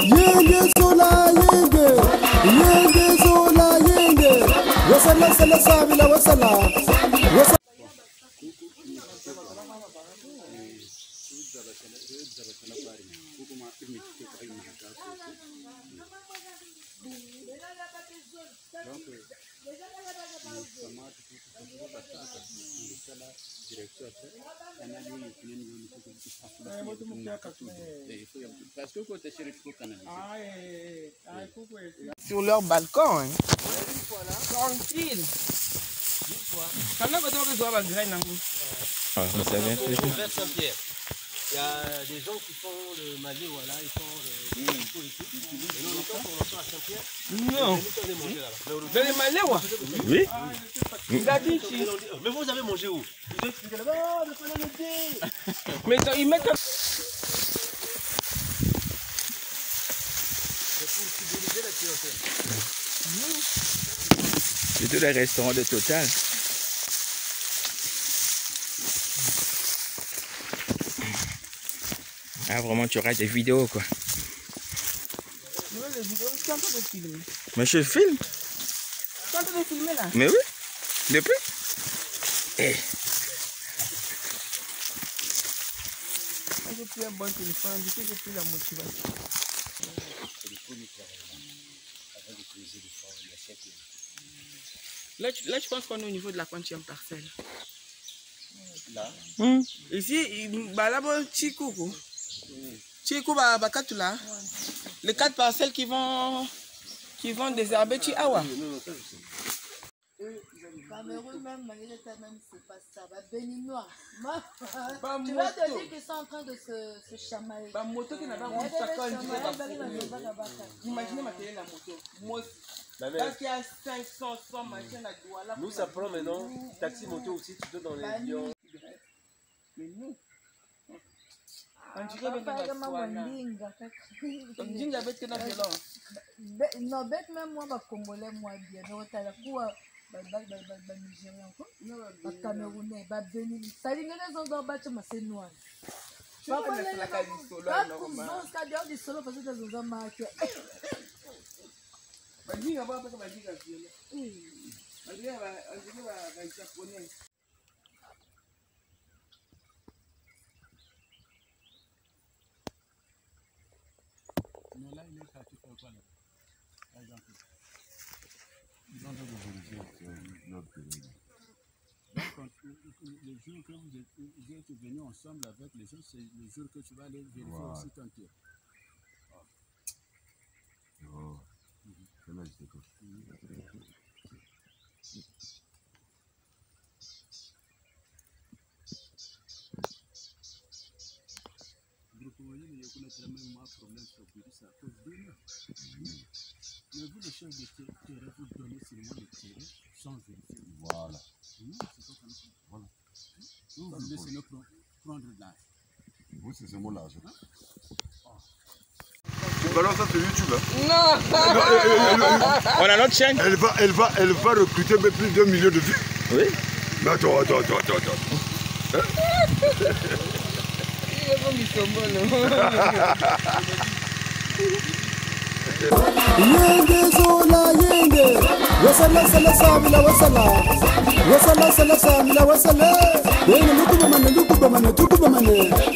Yenge sola yenge. Yenge sola yenge. Wasala sala sabila wasala. Sur leur balcon, hein. Tranquille. Saint-Pierre. Il y a des gens qui font le Malais, voilà, ils font le tout et tout. Et nous, quand on va à Saint-Pierre, non. nous on est mangé là-bas. Vous allez Malais, ouais? Oui. Il a dit ici. Mais vous avez mangé où? Ils ont expliqué là-bas, oh, mais fallait l'aider. Mais ils mettent un... C'est pour fidéliser la clientèle. C'est tous les restaurants de Total. Ah, vraiment, tu auras des vidéos, quoi. Les vidéos, tu es en train de filmer. Mais je filme. Tu es en train de filmer, là? Mais oui. Depuis. Eh. J'ai pris un bon téléphone, du coup, j'ai pris la motivation. Là, je pense qu'on est au niveau de la quantième parcelle. Là. Ici, bah là-bas, Chikoukou. Chikoukou, bah, là. Les 4 parcelles qui vont désherber Chiawa. Cameroun même, c'est pas ça. Béninois. Tu vas te dire qu'ils sont en train de se chamailler. Imaginez ma télé, la moto. Parce qu'il y a 500, 100 machines à Douala. Nous, ça prend maintenant. Taxi, moto aussi, tu dois dans les avions. Mais nous, on dirait que non, bête même moi, bah, Congolais, moi, bien. Mais t'as la cour, bah, Nigérien, quoi. Bah, Camerounais, bah, Bénin. Ça dit que les autres, bah, tu m'as fait noir. Tu vas pas les gars, du solo, parce que tu as besoin de marquer. Mais là, il est parti faire quoi là? Par exemple. Ils sont en train de vérifier notre pays. Donc, le jour que vous êtes venus ensemble avec les gens, c'est le jour que tu vas aller vérifier aussi ton tir. Oh. C'est là que j'étais quoi. Il y a un problème sur le virus à cause de nous. Mais vous, le chef de terrain, vous donnez seulement le terrain sans vérifier. Voilà. C'est pas comme ça. Voilà. Vous voulez seulement prendre l'âge. Vous, c'est ce mot-là. Tu balances ça sur YouTube. Hein? Non. On a notre chaîne. Elle va recruter plus de 2 millions de vues. Oui. Mais attends. Hein? Yenge sola yenge. Wasala sala sabila wasala. Wasala sala sabila wasala. Yenge luku bamane.